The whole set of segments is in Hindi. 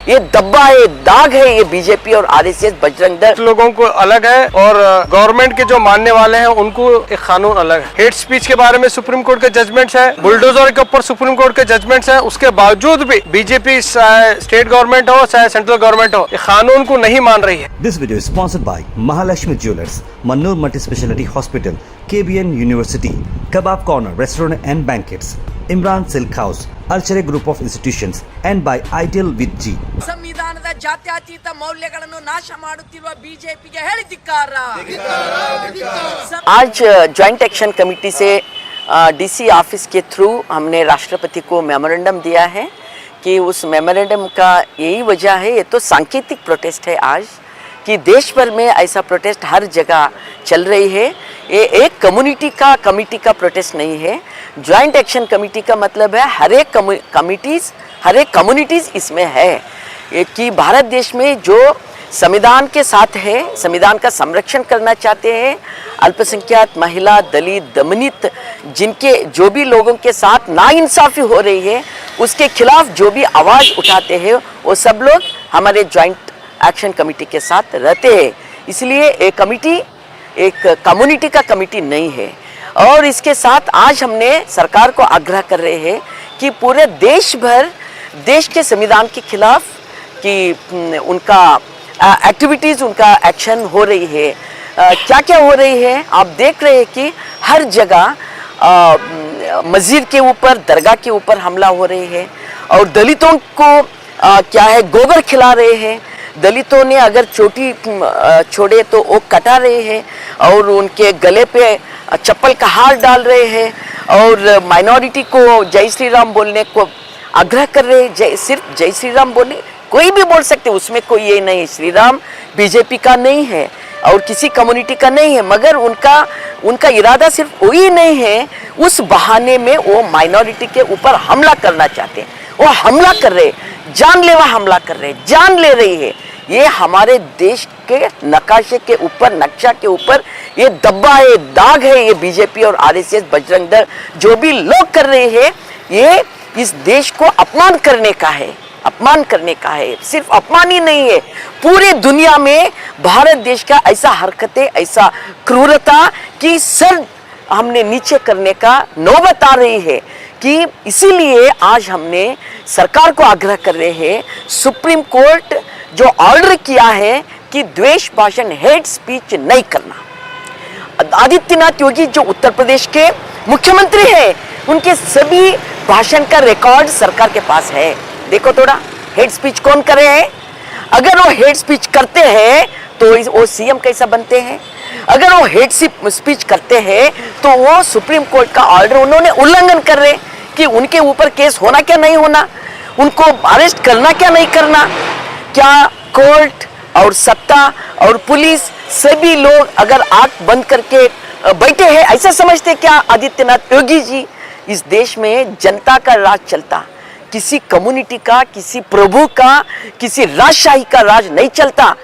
ये दब्बा है, दाग है ये बीजेपी और आरएसएस बजरंग दल। लोगों को अलग है और गवर्नमेंट के जो मानने वाले हैं उनको एक कानून अलग है। हेट स्पीच के बारे में सुप्रीम कोर्ट के जजमेंट्स है, बुलडोजर के ऊपर सुप्रीम कोर्ट के जजमेंट्स है, उसके बावजूद भी बीजेपी स्टेट गवर्नमेंट हो चाहे सेंट्रल गवर्नमेंट हो ये कानून को नहीं मान रही है। This video sponsored by Mahalakshmi jewellers, Mannur multi speciality hospital, KBN university, kebab corner restaurant and banquets, Imran silk house, ಅರ್ಚರೆ group of institutions and by ideal with ಜಿ. ಸಂವಿಧಾನದ ಜಾತ್ಯತೀತ ಮೌಲ್ಯಗಳನ್ನು ನಾಶ ಮಾಡುತ್ತಿರುವ ಬಿಜೆಪಿಗೆ ಹೇಳಿ ಧಿಕ್ಕಾರ. आज ज्वाइंट एक्शन कमेटी से DC ऑफिस के थ्रू हमने राष्ट्रपति को मेमोरेंडम दिया है कि उस मेमोरेंडम का यही वजह है, ये तो सांकेतिक प्रोटेस्ट है आज कि देश भर में ऐसा प्रोटेस्ट हर जगह चल रही है। ये एक कमेटी का प्रोटेस्ट नहीं है। ज्वाइंट एक्शन कमेटी का मतलब है हर एक कम्युनिटीज़ इसमें है कि भारत देश में जो संविधान के साथ है, संविधान का संरक्षण करना चाहते हैं, अल्पसंख्यक, महिला, दलित, दमनित जिनके जो भी लोगों के साथ नाइंसाफ़ी हो रही है उसके खिलाफ जो भी आवाज़ उठाते हैं वो सब लोग हमारे ज्वाइंट एक्शन कमेटी के साथ रहते हैं। इसलिए ये कमेटी एक कम्युनिटी का कमेटी नहीं है। और इसके साथ आज हमने सरकार को आग्रह कर रहे हैं कि पूरे देश भर देश के संविधान के खिलाफ कि उनका एक्टिविटीज़, उनका एक्शन हो रही है। क्या क्या हो रही है आप देख रहे हैं कि हर जगह मस्जिद के ऊपर, दरगाह के ऊपर हमला हो रही है और दलितों को क्या है गोबर खिला रहे हैं। दलितों ने अगर चोटी छोड़े तो वो कटा रहे हैं और उनके गले पे चप्पल का हार डाल रहे हैं और माइनॉरिटी को जय श्री राम बोलने को आग्रह कर रहे हैं। सिर्फ जय श्री राम बोलने कोई भी बोल सकते, उसमें कोई ये नहीं, श्री राम बीजेपी का नहीं है और किसी कम्युनिटी का नहीं है, मगर उनका इरादा सिर्फ वही नहीं है। उस बहाने में वो माइनॉरिटी के ऊपर हमला करना चाहते हैं। वो हमला कर रहे, जानलेवा हमला कर रहे, जान ले रही है। ये हमारे देश के नक्शे के ऊपर ये दब्बा है, दाग है ये बीजेपी और आरएसएस बजरंग दल जो भी लोग कर रहे हैं। ये इस देश को अपमान करने का है। सिर्फ अपमान ही नहीं है, पूरे दुनिया में भारत देश का ऐसा हरकतें, ऐसा क्रूरता की सर हमने नीचे करने का नौबत आ रही है कि इसीलिए आज हमने सरकार को आग्रह कर रहे हैं, सुप्रीम कोर्ट जो ऑर्डर किया है कि द्वेष भाषण, हेट स्पीच नहीं करना। आदित्यनाथ योगी जो उत्तर प्रदेश के मुख्यमंत्री हैं, उनके सभी भाषण का रिकॉर्ड सरकार के पास है। देखो थोड़ा हेट स्पीच कौन कर रहे हैं। अगर वो हेट स्पीच करते हैं तो वो CM कैसा बनते हैं। अगर वो हेट स्पीच करते हैं तो वो सुप्रीम कोर्ट का ऑर्डर उन्होंने उल्लंघन कर रहे कि उनके ऊपर केस होना क्या नहीं होना, उनको अरेस्ट करना क्या नहीं करना। क्या कोर्ट और सत्ता और पुलिस सभी लोग अगर आंख बंद करके बैठे हैं, ऐसा समझते क्या आदित्यनाथ योगी जी? इस देश में जनता का राज चलता, किसी कम्युनिटी का, किसी प्रभु का, किसी राजशाही का राज नहीं चलता।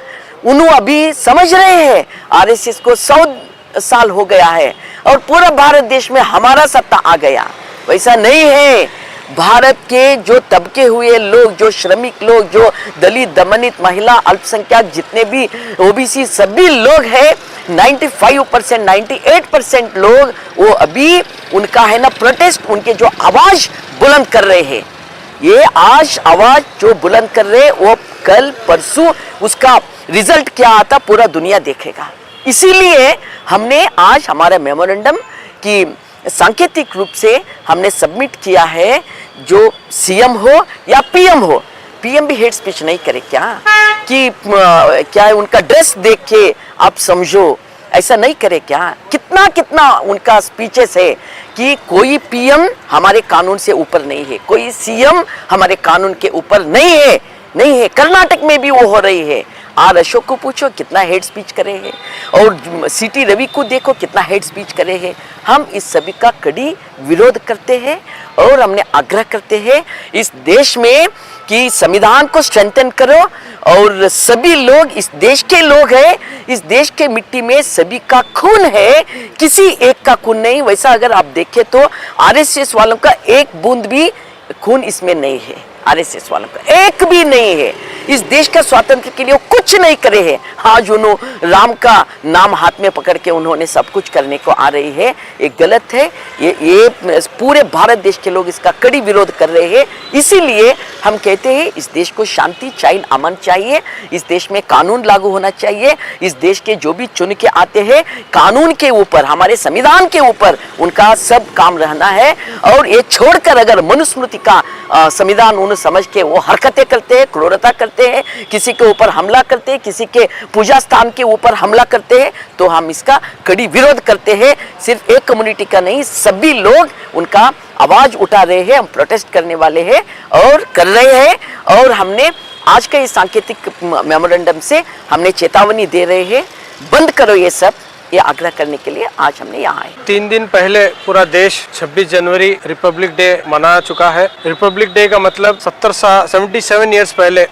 उन्होंने अभी समझ रहे हैं आरएसएस को 100 साल हो गया है और पूरा भारत देश में हमारा सत्ता आ गया। वैसा नहीं है। भारत के जो तबके हुए लोग, जो श्रमिक लोग, जो दलित, दमनित, महिला, अल्पसंख्यक जितने भी OBC सभी लोग हैं, 95%, 98% लोग वो अभी उनका है ना प्रोटेस्ट, उनके जो आवाज बुलंद कर रहे हैं। ये आज आवाज जो बुलंद कर रहे वो कल परसों उसका रिजल्ट क्या आता पूरा दुनिया देखेगा। इसीलिए हमने आज हमारा मेमोरेंडम की सांकेतिक रूप से हमने सबमिट किया है। जो CM हो या PM हो, PM भी हेट स्पीच नहीं करे क्या? कि क्या है उनका ड्रेस देख के आप समझो, ऐसा नहीं करे क्या? कितना उनका स्पीचेस है कि कोई PM हमारे कानून से ऊपर नहीं है, कोई CM हमारे कानून के ऊपर नहीं है। कर्नाटक में भी वो हो रही है। अशोक को पूछो कितना हेट स्पीच करे हैं और CT रवि को देखो कितना हेट स्पीच करे हैं। हम इस सभी का कड़ी विरोध करते हैं और हमने आग्रह करते हैं इस देश में कि संविधान को स्ट्रेंथन करो और सभी लोग इस देश के लोग हैं, इस देश के मिट्टी में सभी का खून है, किसी एक का खून नहीं। वैसा अगर आप देखें तो आरएसएस वालों का एक बूंद भी खून इसमें नहीं है, आरएसएस वालों का एक भी नहीं है। इस देश का स्वातंत्र के लिए वो कुछ नहीं करे हैं। आज उन्होंने राम का नाम हाथ में पकड़ के उन्होंने सब कुछ करने को आ रही है, ये गलत है। ये पूरे भारत देश के लोग इसका कड़ी विरोध कर रहे हैं। इसीलिए हम कहते हैं इस देश को शांति चाहिए, अमन चाहिए, इस देश में कानून लागू होना चाहिए। इस देश के जो भी चुन के आते हैं कानून के ऊपर, हमारे संविधान के ऊपर उनका सब काम रहना है। और ये छोड़कर अगर मनुस्मृति का संविधान उन्हें समझ के वो हरकतें करते हैं, क्रूरता करते हैं, किसी के ऊपर हमला करते हैं, किसी के पूजा स्थान के ऊपर हमला करते हैं, तो हम इसका कड़ी विरोध करते हैं। सिर्फ एक कम्युनिटी का नहीं, सभी लोग उनका आवाज उठा रहे हैं। हम प्रोटेस्ट करने वाले हैं और कर रहे हैं। और हमने आज का इस सांकेतिक मेमोरेंडम से हमने चेतावनी दे रहे हैं, बंद करो ये सब, ये आग्रह करने के लिए आज हमने यहाँ आए। 3 दिन पहले पूरा देश 26 जनवरी रिपब्लिक डे मना चुका है। रिपब्लिक डे का मतलब 77 ईयर्स पहले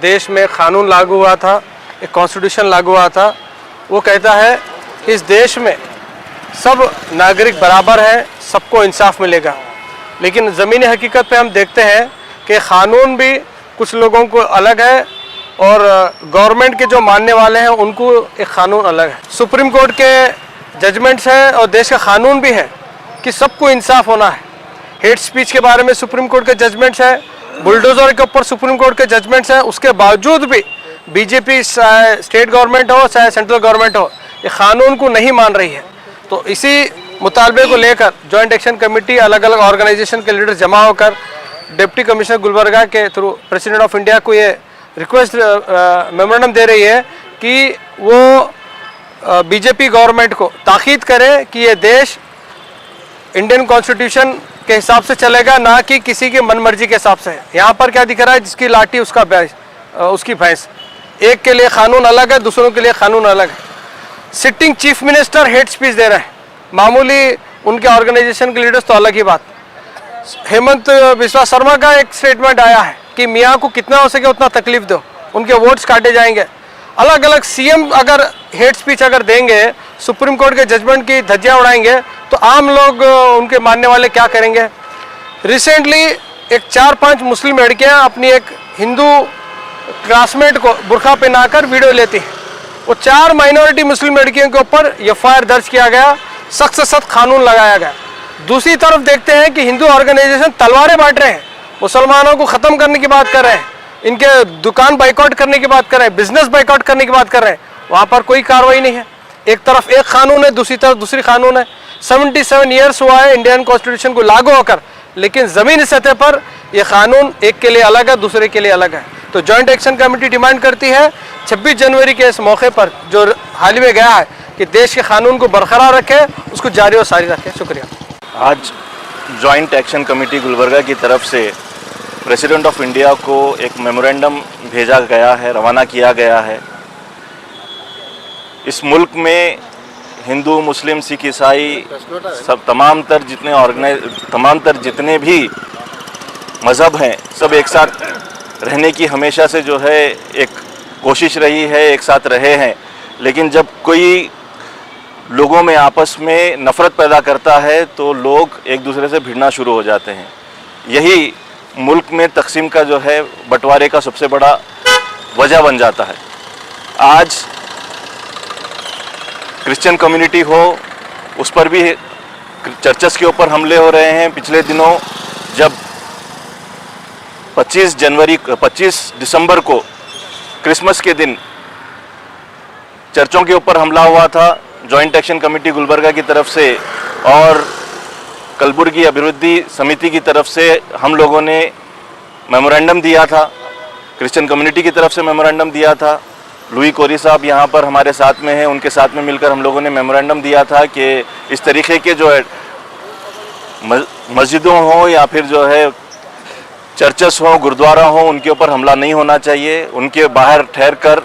देश में कानून लागू हुआ था, एक कॉन्स्टिट्यूशन लागू हुआ था। वो कहता है कि इस देश में सब नागरिक बराबर हैं, सबको इंसाफ मिलेगा। लेकिन ज़मीनी हकीकत पे हम देखते हैं कि कानून भी कुछ लोगों को अलग है और गवर्नमेंट के जो मानने वाले हैं उनको एक कानून अलग है। सुप्रीम कोर्ट के जजमेंट्स हैं और देश का कानून भी है कि सबको इंसाफ होना है। हेट स्पीच के बारे में सुप्रीम कोर्ट के जजमेंट्स हैं, बुलडोजर के ऊपर सुप्रीम कोर्ट के जजमेंट्स हैं। उसके बावजूद भी बीजेपी स्टेट गवर्नमेंट हो चाहे सेंट्रल गवर्नमेंट हो, ये कानून को नहीं मान रही है। तो इसी मुतालबे को लेकर जॉइंट एक्शन कमेटी अलग अलग ऑर्गेनाइजेशन के लीडर जमा होकर डिप्टी कमिश्नर गुलबर्गा के थ्रू प्रेसिडेंट ऑफ इंडिया को ये रिक्वेस्ट मेमोरेंडम दे रही है कि वो बीजेपी गवर्नमेंट को ताकीद करे कि ये देश इंडियन कॉन्स्टिट्यूशन के हिसाब से चलेगा, ना कि किसी की मनमर्जी के हिसाब से। यहाँ पर क्या दिख रहा है, जिसकी लाठी उसका उसकी भैंस। एक के लिए कानून अलग है, दूसरों के लिए कानून अलग है। Sitting chief minister hate speech दे रहे हैं, मामूली उनके ऑर्गेनाइजेशन के लीडर्स तो अलग ही बात। हेमंत बिस्वा शर्मा का एक स्टेटमेंट आया है कि मियाँ को कितना हो सके उतना तकलीफ दो, उनके वोट्स काटे जाएंगे। अलग अलग सीएम अगर हेट स्पीच अगर देंगे, सुप्रीम कोर्ट के जजमेंट की धज्जियां उड़ाएंगे, तो आम लोग उनके मानने वाले क्या करेंगे। रिसेंटली एक 4-5 मुस्लिम लड़कियां अपनी एक हिंदू क्लासमेट को बुर्का पहनाकर वीडियो लेती हैं। वो 4 माइनॉरिटी मुस्लिम लड़कियों के ऊपर एफआईआर दर्ज किया गया, सख्त से सख्त कानून लगाया गया। दूसरी तरफ देखते हैं कि हिंदू ऑर्गेनाइजेशन तलवारें बांट रहे हैं, मुसलमानों को ख़त्म करने की बात कर रहे हैं, इनके दुकान बाइकआउट करने की बात कर रहे हैं, बिजनेस बाइकआउट करने की बात कर रहे हैं। वहाँ पर कोई कार्रवाई नहीं है। एक तरफ एक कानून है, दूसरी तरफ दूसरी कानून है। 77 ईयर्स हुआ है इंडियन कॉन्स्टिट्यूशन को लागू होकर, लेकिन ज़मीनी सतह पर यह कानून एक के लिए अलग है, दूसरे के लिए अलग है। तो जॉइंट एक्शन कमेटी डिमांड करती है 26 जनवरी के इस मौके पर जो हाल ही में गया है कि देश के कानून को बरकरार रखे, उसको जारी और सारी रखे। शुक्रिया। आज जॉइंट एक्शन कमेटी गुलबर्गा की तरफ से प्रेसिडेंट ऑफ इंडिया को एक मेमोरेंडम भेजा गया है, रवाना किया गया है। इस मुल्क में हिंदू, मुस्लिम, सिख, ईसाई सब तमाम तर जितने भी मज़हब हैं, सब एक साथ रहने की हमेशा से जो है एक कोशिश रही है, एक साथ रहे हैं। लेकिन जब कोई लोगों में आपस में नफ़रत पैदा करता है तो लोग एक दूसरे से भिड़ना शुरू हो जाते हैं। यही मुल्क में तकसीम का जो है बंटवारे का सबसे बड़ा वजह बन जाता है। आज क्रिश्चियन कम्युनिटी हो, उस पर भी चर्चेस के ऊपर हमले हो रहे हैं। पिछले दिनों जब 25 दिसंबर को क्रिसमस के दिन चर्चों के ऊपर हमला हुआ था, जॉइंट एक्शन कमेटी गुलबर्गा की तरफ से और कलबुर्गी अभिवृद्धि समिति की तरफ से हम लोगों ने मेमोरेंडम दिया था, क्रिश्चियन कम्युनिटी की तरफ से मेमोरेंडम दिया था। लुई कोरी साहब यहाँ पर हमारे साथ में हैं, उनके साथ में मिलकर हम लोगों ने मेमोरेंडम दिया था कि इस तरीके के जो है मस्जिदों हो या फिर जो है चर्चेस हो, गुरुद्वारा हो, उनके ऊपर हमला नहीं होना चाहिए। उनके बाहर ठहर कर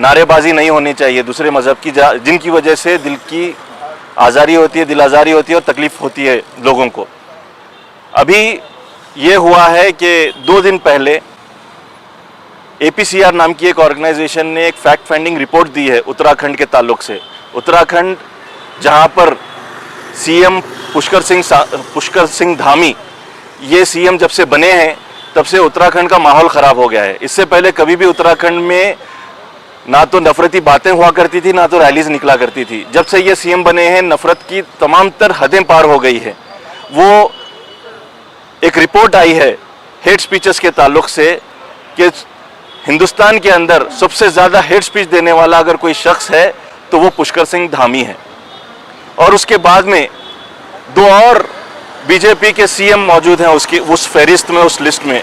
नारेबाजी नहीं होनी चाहिए दूसरे मज़हब की, जिनकी वजह से दिल की आज़ारी होती है, दिल आज़ारी होती है और तकलीफ़ होती है लोगों को। अभी ये हुआ है कि 2 दिन पहले APCR नाम की एक ऑर्गेनाइजेशन ने एक फैक्ट फाइंडिंग रिपोर्ट दी है उत्तराखंड के ताल्लुक से। उत्तराखंड जहाँ पर CM पुष्कर सिंह धामी ये CM जब से बने हैं तब से उत्तराखंड का माहौल ख़राब हो गया है। इससे पहले कभी भी उत्तराखंड में ना तो नफरती बातें हुआ करती थी, ना तो रैलीज निकला करती थी। जब से ये सीएम बने हैं, नफरत की तमाम तर हदें पार हो गई है। वो एक रिपोर्ट आई है हेट स्पीचेस के ताल्लुक से कि हिंदुस्तान के अंदर सबसे ज़्यादा हेट स्पीच देने वाला अगर कोई शख्स है तो वो पुष्कर सिंह धामी है। और उसके बाद में 2 और बीजेपी के सीएम मौजूद हैं उस फहरिस्त में, उस लिस्ट में,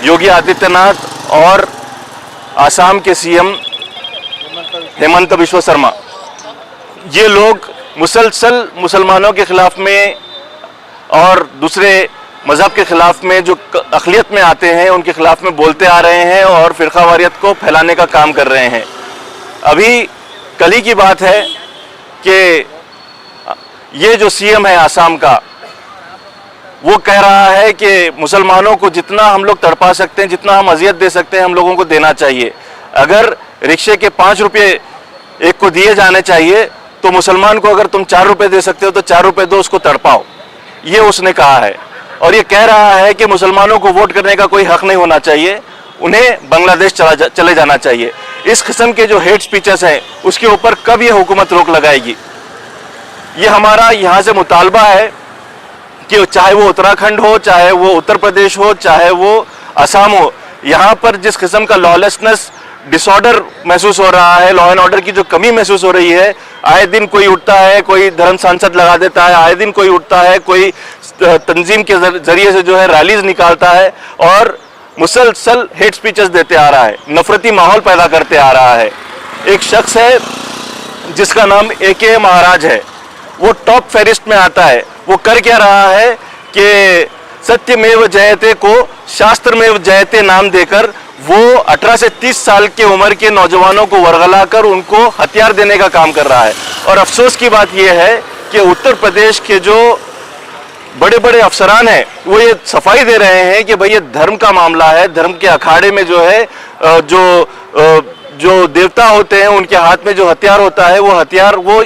योगी आदित्यनाथ और आसाम के सीएम हेमंत बिश्व शर्मा। ये लोग मुसलसल मुसलमानों के खिलाफ में और दूसरे मज़हब के खिलाफ में जो अक़लियत में आते हैं उनके खिलाफ में बोलते आ रहे हैं और फ़िरक़ावारियत को फैलाने का काम कर रहे हैं। अभी कल ही की बात है कि ये जो सीएम है आसाम का, वो कह रहा है कि मुसलमानों को जितना हम लोग तड़पा सकते हैं, जितना हम अजियत दे सकते हैं, हम लोगों को देना चाहिए। अगर रिक्शे के 5 रुपये एक को दिए जाने चाहिए तो मुसलमान को अगर तुम 4 रुपये दे सकते हो तो 4 रुपये दो, उसको तड़पाओ। ये उसने कहा है। और ये कह रहा है कि मुसलमानों को वोट करने का कोई हक नहीं होना चाहिए, उन्हें बांग्लादेश चले जाना चाहिए। इस किस्म के जो हेट स्पीचेस हैं उसके ऊपर कब ये हुकूमत रोक लगाएगी? ये हमारा यहाँ से मुतालबा है कि चाहे वो उत्तराखंड हो, चाहे वो उत्तर प्रदेश हो, चाहे वो असम हो, यहाँ पर जिस किस्म का लॉलेसनेस डिसऑर्डर महसूस हो रहा है, लॉ एंड ऑर्डर की जो कमी महसूस हो रही है, आए दिन कोई उठता है, कोई धर्म सांसद लगा देता है, आए दिन कोई उठता है, कोई तंजीम के जरिए से जो है रैलीज निकालता है और मुसलसल हेट स्पीचेस देते आ रहा है, नफरती माहौल पैदा करते आ रहा है। एक शख्स है जिसका नाम AK महाराज है, वो टॉप फेरिस्ट में आता है। वो कर क्या रहा है कि सत्यमेव जयते को शास्त्रमेव जयते नाम देकर वो 18 से 30 साल की उम्र के नौजवानों को वरगला कर उनको हथियार देने का काम कर रहा है। और अफसोस की बात यह है कि उत्तर प्रदेश के जो बड़े बड़े अफसरान हैं वो ये सफाई दे रहे हैं कि भाई ये धर्म का मामला है, धर्म के अखाड़े में जो है जो देवता होते हैं उनके हाथ में जो हथियार होता है वो हथियार वो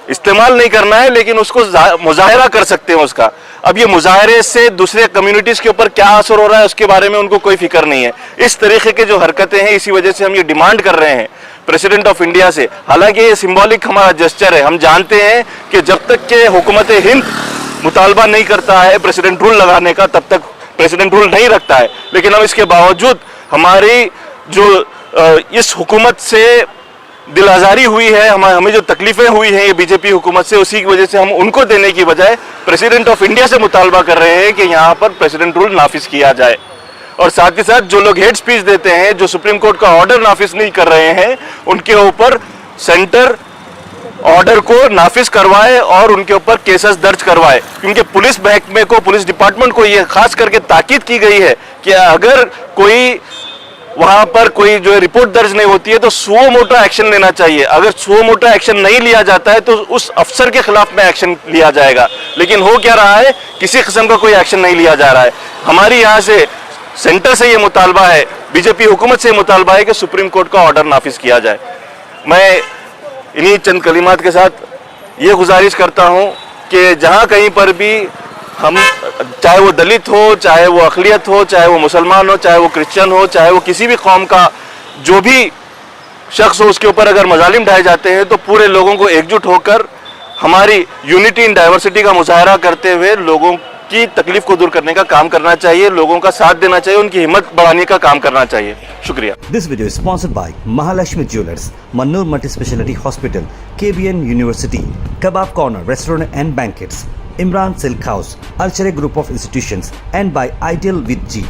इस्तेमाल नहीं करना है, लेकिन उसको मुजाहरा कर सकते हैं उसका। अब ये मुजाहरे से दूसरे कम्युनिटीज के ऊपर क्या असर हो रहा है उसके बारे में उनको कोई फिक्र नहीं है। इस तरीके के जो हरकतें हैं, इसी वजह से हम ये डिमांड कर रहे हैं प्रेसिडेंट ऑफ इंडिया से। हालांकि ये सिंबॉलिक हमारा जेस्चर है, हम जानते हैं कि जब तक के हुकूमत हिंद मुतालबा नहीं करता है प्रेसिडेंट रूल लगाने का, तब तक प्रेसिडेंट रूल नहीं रखता है। लेकिन हम इसके बावजूद हमारी जो इस हुकूमत से दिल आज़ारी हुई है, हमें जो तकलीफें हुई हैं ये बीजेपी हुकूमत से, उसी की वजह से हम उनको देने की बजाय प्रेसिडेंट ऑफ इंडिया से मुतालबा कर रहे हैं कि यहाँ पर प्रेसिडेंट रूल नाफिज किया जाए। और साथ ही साथ जो लोग हेट स्पीच देते हैं, जो सुप्रीम कोर्ट का ऑर्डर नाफिज नहीं कर रहे हैं, उनके ऊपर सेंटर ऑर्डर को नाफिज करवाए और उनके ऊपर केसेस दर्ज करवाए। क्योंकि पुलिस महकमे को, पुलिस डिपार्टमेंट को ये खास करके ताकीद की गई है कि अगर कोई वहां पर कोई जो रिपोर्ट दर्ज नहीं होती है तो सुओ मोटो एक्शन लेना चाहिए। अगर सुओ मोटो एक्शन नहीं लिया जाता है तो उस अफसर के खिलाफ में एक्शन लिया जाएगा। लेकिन हो क्या रहा है, किसी किस्म का कोई एक्शन नहीं लिया जा रहा है। हमारी यहाँ से सेंटर से ये मुतालबा है, बीजेपी हुकूमत से मुतालबा है कि सुप्रीम कोर्ट का ऑर्डर नाफिज किया जाए। मैं इन्हीं चंद कलिमात के साथ ये गुजारिश करता हूँ कि जहाँ कहीं पर भी हम, चाहे वो दलित हो, चाहे वो अक़लियत हो, चाहे वो मुसलमान हो, चाहे वो क्रिश्चियन हो, चाहे वो किसी भी कौम का जो भी शख्स हो, उसके ऊपर अगर मजालिम ढाए जाते हैं तो पूरे लोगों को एकजुट होकर हमारी यूनिटी इन डाइवर्सिटी का मुजाहरा करते हुए लोगों की तकलीफ को दूर करने का काम करना चाहिए, लोगों का साथ देना चाहिए, उनकी हिम्मत बढ़ाने का काम करना चाहिए। शुक्रिया। This video is sponsored by Mahalakshmi Jewelers, Mannur Multi-Speciality Hospital, KBN University, Kebab Corner Restaurant and Banquets, Imran Silk House, Archery Group of Institutions, and by Ideal with G.